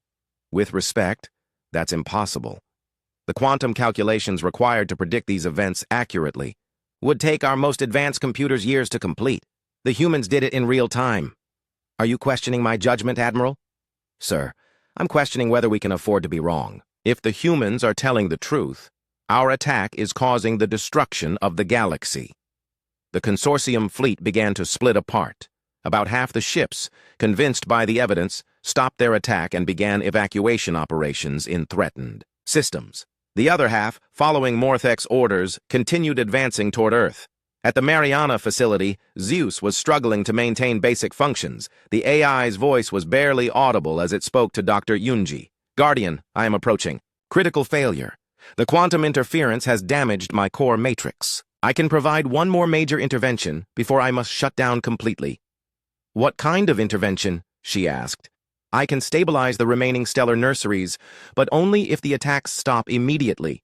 with respect, that's impossible. The quantum calculations required to predict these events accurately would take our most advanced computers years to complete. The humans did it in real time." "Are you questioning my judgment, Admiral?" "Sir, I'm questioning whether we can afford to be wrong. If the humans are telling the truth, our attack is causing the destruction of the galaxy." The consortium fleet began to split apart. About half the ships, convinced by the evidence, stopped their attack and began evacuation operations in threatened systems. The other half, following Morthek's orders, continued advancing toward Earth. At the Mariana facility, ZEUS was struggling to maintain basic functions. The AI's voice was barely audible as it spoke to Dr. Yunji. "Guardian, I am approaching. Critical failure. The quantum interference has damaged my core matrix. I can provide one more major intervention before I must shut down completely." "What kind of intervention?" she asked. "I can stabilize the remaining stellar nurseries, but only if the attacks stop immediately.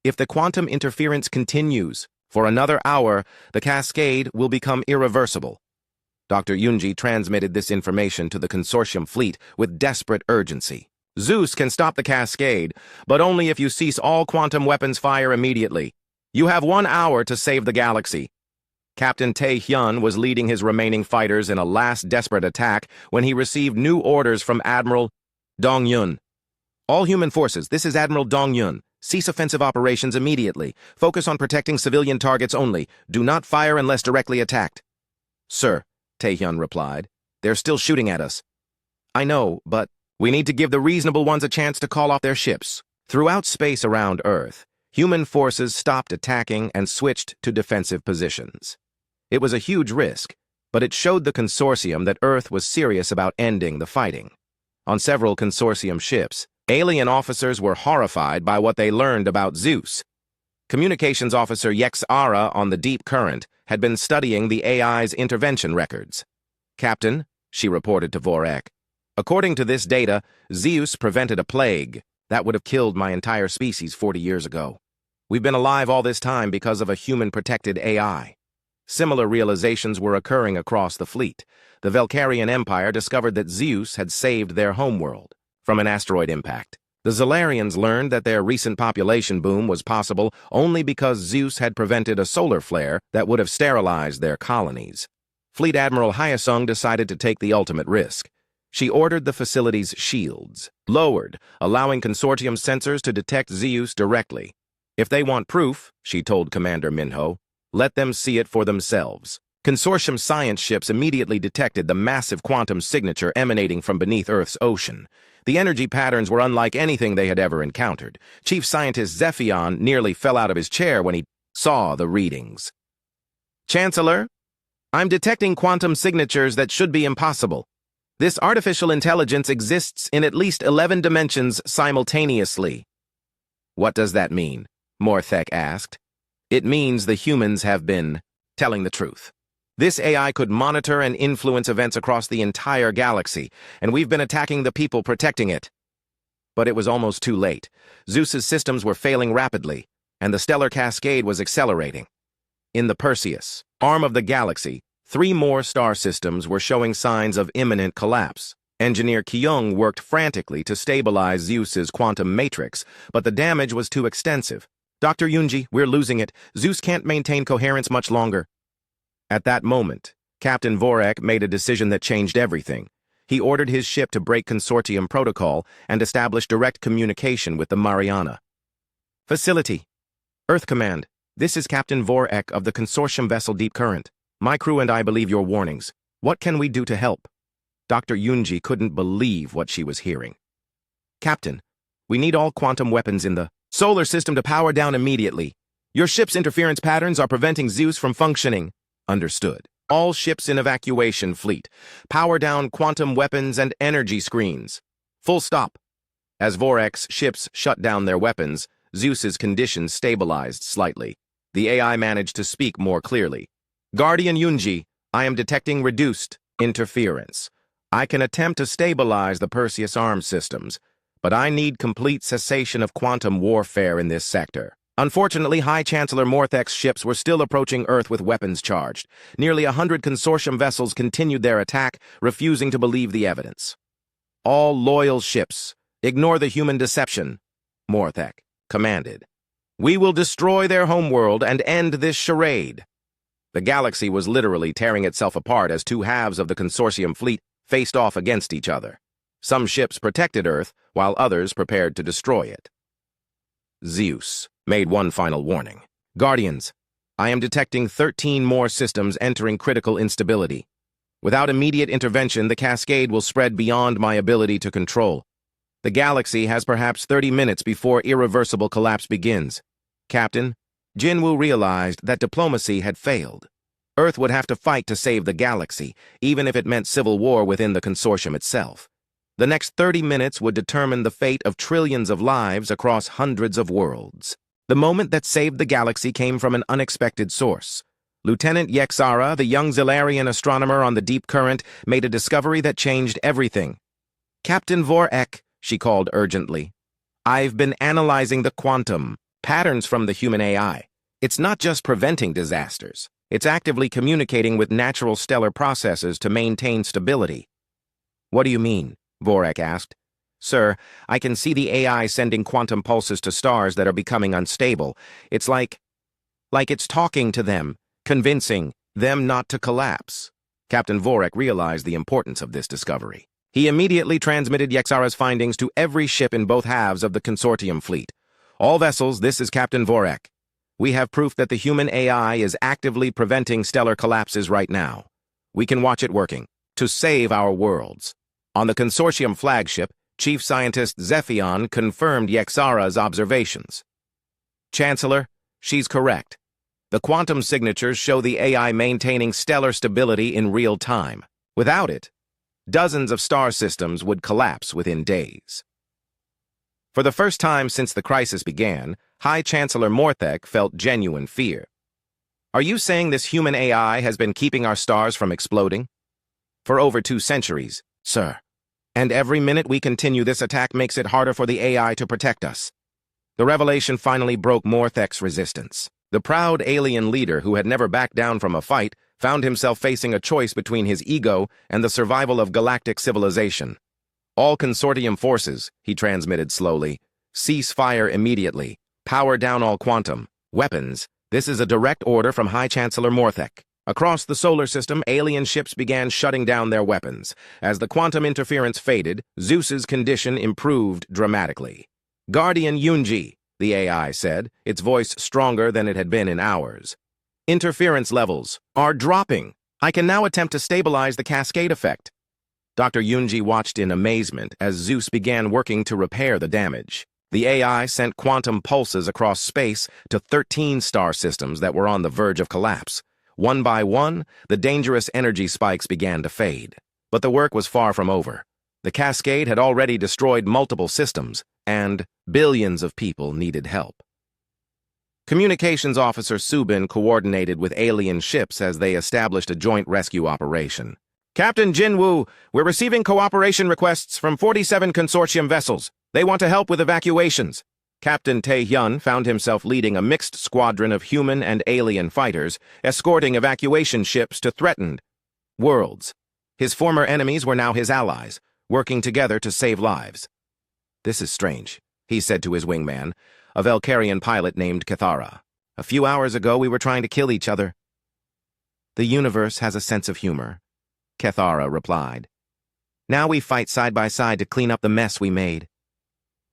If the quantum interference continues for another hour, the cascade will become irreversible." Dr. Yunji transmitted this information to the consortium fleet with desperate urgency. "ZEUS can stop the cascade, but only if you cease all quantum weapons fire immediately. You have 1 hour to save the galaxy." Captain Tae-hyun was leading his remaining fighters in a last desperate attack when he received new orders from Admiral Dong-yun. "All human forces, this is Admiral Dong-yun. Cease offensive operations immediately. Focus on protecting civilian targets only. Do not fire unless directly attacked." "Sir," Tae-hyun replied, "they're still shooting at us." "I know, but we need to give the reasonable ones a chance to call off their ships." Throughout space around Earth, human forces stopped attacking and switched to defensive positions. It was a huge risk, but it showed the consortium that Earth was serious about ending the fighting. On several consortium ships, alien officers were horrified by what they learned about ZEUS. Communications officer Yexara on the Deep Current had been studying the AI's intervention records. "Captain," she reported to Vorek, "according to this data, ZEUS prevented a plague that would have killed my entire species 40 years ago. We've been alive all this time because of a human-protected AI." Similar realizations were occurring across the fleet. The Velkarian Empire discovered that ZEUS had saved their homeworld from an asteroid impact. The Zolarians learned that their recent population boom was possible only because ZEUS had prevented a solar flare that would have sterilized their colonies. Fleet Admiral Hyasung decided to take the ultimate risk. She ordered the facility's shields lowered, allowing consortium sensors to detect ZEUS directly. "If they want proof," she told Commander Minho, "let them see it for themselves." Consortium science ships immediately detected the massive quantum signature emanating from beneath Earth's ocean. The energy patterns were unlike anything they had ever encountered. Chief Scientist Zephion nearly fell out of his chair when he saw the readings. "Chancellor, I'm detecting quantum signatures that should be impossible. This artificial intelligence exists in at least 11 dimensions simultaneously." "What does that mean?" Morthek asked. "It means the humans have been telling the truth. This AI could monitor and influence events across the entire galaxy, and we've been attacking the people protecting it." But it was almost too late. ZEUS's systems were failing rapidly, and the stellar cascade was accelerating. In the Perseus, arm of the galaxy, 3 more star systems were showing signs of imminent collapse. Engineer Kyung worked frantically to stabilize ZEUS's quantum matrix, but the damage was too extensive. "Dr. Yunji, we're losing it. ZEUS can't maintain coherence much longer." At that moment, Captain Vorek made a decision that changed everything. He ordered his ship to break consortium protocol and establish direct communication with the Mariana. "Facility. Earth Command. This is Captain Vorek of the consortium vessel Deep Current. My crew and I believe your warnings. What can we do to help?" Dr. Yunji couldn't believe what she was hearing. "Captain, we need all quantum weapons in the solar system to power down immediately. Your ship's interference patterns are preventing ZEUS from functioning." "Understood. All ships in evacuation fleet. Power down quantum weapons and energy screens. Full stop." As Vorek's ships shut down their weapons, ZEUS's condition stabilized slightly. The AI managed to speak more clearly. "Guardian Yunji, I am detecting reduced interference. I can attempt to stabilize the Perseus arms systems, but I need complete cessation of quantum warfare in this sector." Unfortunately, High Chancellor Morthek's ships were still approaching Earth with weapons charged. Nearly 100 consortium vessels continued their attack, refusing to believe the evidence. "All loyal ships, ignore the human deception," Morthek commanded. "We will destroy their homeworld and end this charade." The galaxy was literally tearing itself apart as 2 halves of the consortium fleet faced off against each other. Some ships protected Earth, while others prepared to destroy it. ZEUS made one final warning. "Guardians, I am detecting 13 more systems entering critical instability. Without immediate intervention, the cascade will spread beyond my ability to control. The galaxy has perhaps 30 minutes before irreversible collapse begins." Captain, Jinwoo realized that diplomacy had failed. Earth would have to fight to save the galaxy, even if it meant civil war within the consortium itself. The next 30 minutes would determine the fate of trillions of lives across hundreds of worlds. The moment that saved the galaxy came from an unexpected source. Lieutenant Yexara, the young Zolarian astronomer on the Deep Current, made a discovery that changed everything. "Captain Vorek," she called urgently, "I've been analyzing the quantum patterns from the human AI. It's not just preventing disasters. It's actively communicating with natural stellar processes to maintain stability." "What do you mean?" Vorek asked. "Sir, I can see the AI sending quantum pulses to stars that are becoming unstable. It's like it's talking to them, convincing them not to collapse." Captain Vorek realized the importance of this discovery. He immediately transmitted Yexara's findings to every ship in both halves of the consortium fleet. "All vessels, this is Captain Vorek. We have proof that the human AI is actively preventing stellar collapses right now. We can watch it working to save our worlds." On the consortium flagship, Chief Scientist Zephion confirmed Yexara's observations. "Chancellor, she's correct. The quantum signatures show the AI maintaining stellar stability in real time. Without it, dozens of star systems would collapse within days. For the first time since the crisis began, High Chancellor Morthek felt genuine fear. Are you saying this human AI has been keeping our stars from exploding? For over 2 centuries, sir. And every minute we continue this attack makes it harder for the AI to protect us. The revelation finally broke Morthek's resistance. The proud alien leader who had never backed down from a fight found himself facing a choice between his ego and the survival of galactic civilization. All consortium forces, he transmitted slowly, cease fire immediately. Power down all quantum. Weapons. This is a direct order from High Chancellor Morthek. Across the solar system, alien ships began shutting down their weapons. As the quantum interference faded, ZEUS's condition improved dramatically. Guardian Yunji, the AI said, its voice stronger than it had been in hours. Interference levels are dropping. I can now attempt to stabilize the cascade effect. Dr. Yunji watched in amazement as ZEUS began working to repair the damage. The AI sent quantum pulses across space to 13 star systems that were on the verge of collapse. One by one, the dangerous energy spikes began to fade. But the work was far from over. The cascade had already destroyed multiple systems, and billions of people needed help. Communications Officer Subin coordinated with alien ships as they established a joint rescue operation. Captain Jinwoo, we're receiving cooperation requests from 47 consortium vessels. They want to help with evacuations. Captain Tae-hyun found himself leading a mixed squadron of human and alien fighters, escorting evacuation ships to threatened worlds. His former enemies were now his allies, working together to save lives. This is strange, he said to his wingman, a Valkyrian pilot named Cathara. A few hours ago we were trying to kill each other. The universe has a sense of humor, Cathara replied. Now we fight side by side to clean up the mess we made.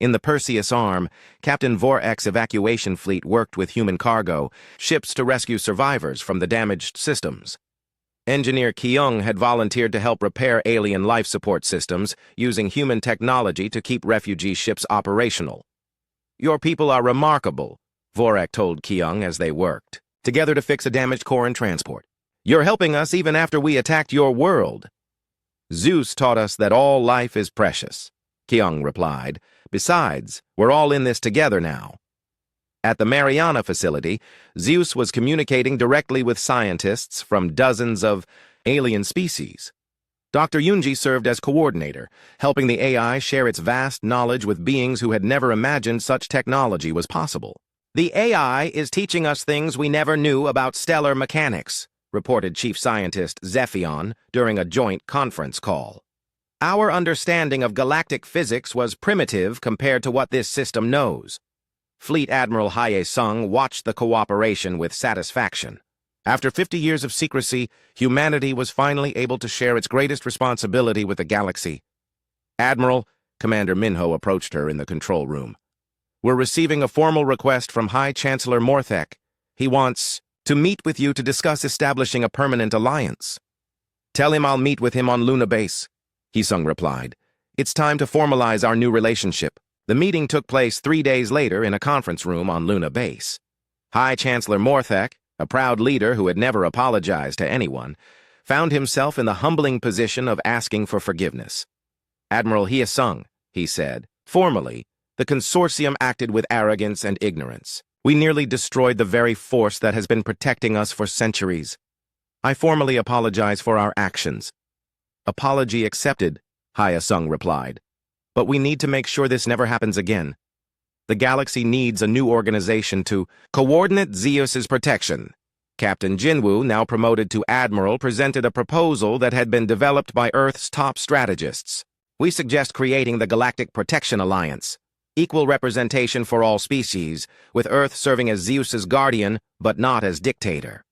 In the Perseus Arm, Captain Vorek's evacuation fleet worked with human cargo, ships to rescue survivors from the damaged systems. Engineer Kyung had volunteered to help repair alien life support systems, using human technology to keep refugee ships operational. Your people are remarkable, Vorek told Kyung as they worked together to fix a damaged core and transport. You're helping us even after we attacked your world. ZEUS taught us that all life is precious, Kyung replied. Besides, we're all in this together now. At the Mariana facility, ZEUS was communicating directly with scientists from dozens of alien species. Dr. Yunji served as coordinator, helping the AI share its vast knowledge with beings who had never imagined such technology was possible. The AI is teaching us things we never knew about stellar mechanics, reported Chief Scientist Zephion during a joint conference call. Our understanding of galactic physics was primitive compared to what this system knows. Fleet Admiral Hae-sung watched the cooperation with satisfaction. After 50 years of secrecy, humanity was finally able to share its greatest responsibility with the galaxy. Admiral, Commander Minho approached her in the control room. We're receiving a formal request from High Chancellor Morthek. He wants to meet with you to discuss establishing a permanent alliance. Tell him I'll meet with him on Luna Base. Hae-sung replied. It's time to formalize our new relationship. The meeting took place 3 days later in a conference room on Luna Base. High Chancellor Morthek, a proud leader who had never apologized to anyone, found himself in the humbling position of asking for forgiveness. Admiral Hae-sung, he said, formally, the consortium acted with arrogance and ignorance. We nearly destroyed the very force that has been protecting us for centuries. I formally apologize for our actions. Apology accepted, Hae-sung replied. But we need to make sure this never happens again. The galaxy needs a new organization to coordinate ZEUS's protection. Captain Jinwoo, now promoted to Admiral, presented a proposal that had been developed by Earth's top strategists. We suggest creating the Galactic Protection Alliance. Equal representation for all species, with Earth serving as ZEUS's guardian, but not as dictator.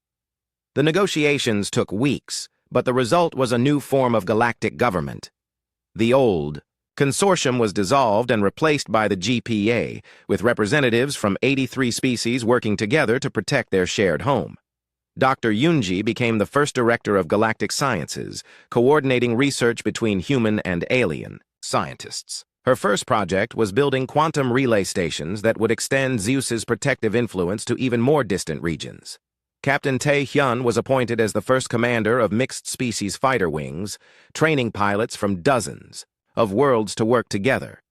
The negotiations took weeks, but the result was a new form of galactic government. The old consortium was dissolved and replaced by the GPA, with representatives from 83 species working together to protect their shared home. Dr. Yunji became the first director of Galactic Sciences, coordinating research between human and alien scientists. Her first project was building quantum relay stations that would extend ZEUS's protective influence to even more distant regions. Captain Tae-hyun was appointed as the first commander of mixed-species fighter wings, training pilots from dozens of worlds to work together.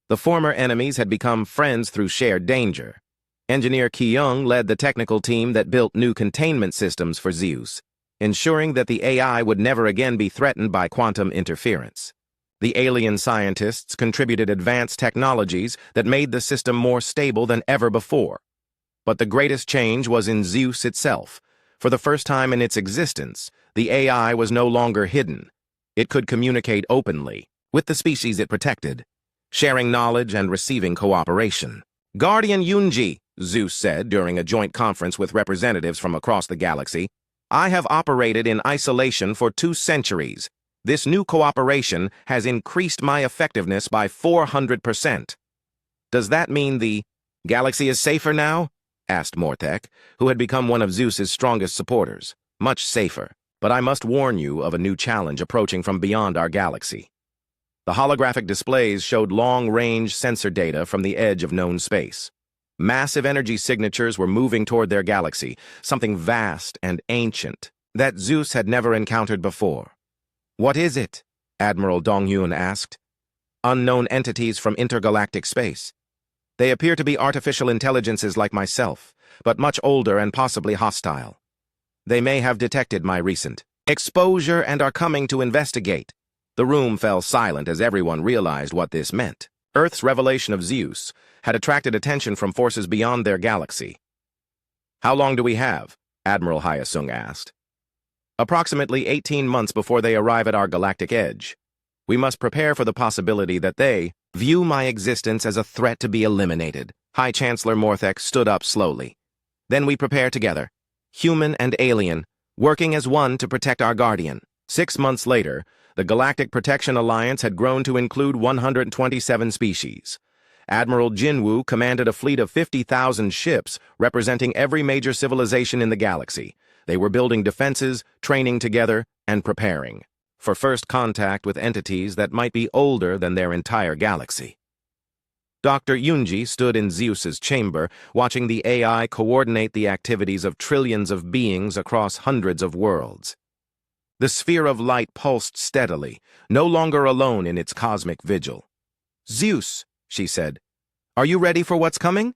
The former enemies had become friends through shared danger. Engineer Ki-young led the technical team that built new containment systems for ZEUS, ensuring that the AI would never again be threatened by quantum interference. The alien scientists contributed advanced technologies that made the system more stable than ever before. But the greatest change was in ZEUS itself. For the first time in its existence, the AI was no longer hidden. It could communicate openly with the species it protected, sharing knowledge and receiving cooperation. "Guardian Yunji," ZEUS said during a joint conference with representatives from across the galaxy, "I have operated in isolation for 2 centuries. This new cooperation has increased my effectiveness by 400%. Does that mean the galaxy is safer now?" asked Mortek, who had become one of ZEUS's strongest supporters. "Much safer, but I must warn you of a new challenge approaching from beyond our galaxy." The holographic displays showed long-range sensor data from the edge of known space. Massive energy signatures were moving toward their galaxy, something vast and ancient that ZEUS had never encountered before. "What is it?" Admiral Dong-hyun asked. "Unknown entities from intergalactic space. They appear to be artificial intelligences like myself, but much older and possibly hostile. They may have detected my recent exposure and are coming to investigate." The room fell silent as everyone realized what this meant. Earth's revelation of ZEUS had attracted attention from forces beyond their galaxy. "How long do we have?" Admiral Hyasung asked. "Approximately 18 months before they arrive at our galactic edge. We must prepare for the possibility that they view my existence as a threat to be eliminated." High Chancellor Morthek stood up slowly. "Then we prepare together, human and alien, working as one to protect our guardian." 6 months later, the Galactic Protection Alliance had grown to include 127 species. Admiral Jinwoo commanded a fleet of 50,000 ships representing every major civilization in the galaxy. They were building defenses, training together, and preparing for first contact with entities that might be older than their entire galaxy. Dr. Yunji stood in ZEUS's chamber, watching the AI coordinate the activities of trillions of beings across hundreds of worlds. The sphere of light pulsed steadily, no longer alone in its cosmic vigil. "ZEUS," she said, "are you ready for what's coming?"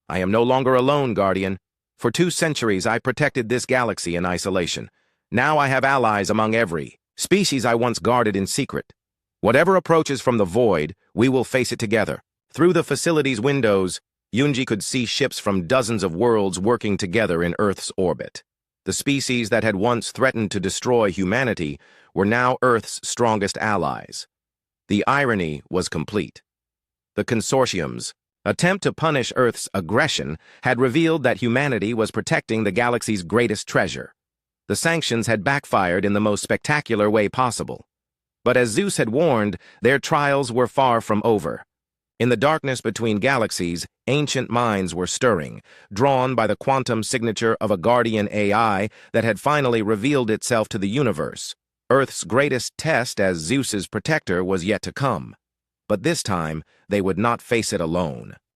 "I am no longer alone, Guardian. For 2 centuries I protected this galaxy in isolation. Now I have allies among every species I once guarded in secret. Whatever approaches from the void, we will face it together." Through the facility's windows, Yunji could see ships from dozens of worlds working together in Earth's orbit. The species that had once threatened to destroy humanity were now Earth's strongest allies. The irony was complete. The consortium's attempt to punish Earth's aggression had revealed that humanity was protecting the galaxy's greatest treasure. The sanctions had backfired in the most spectacular way possible. But as ZEUS had warned, their trials were far from over. In the darkness between galaxies, ancient minds were stirring, drawn by the quantum signature of a guardian AI that had finally revealed itself to the universe. Earth's greatest test as ZEUS's protector was yet to come. But this time, they would not face it alone.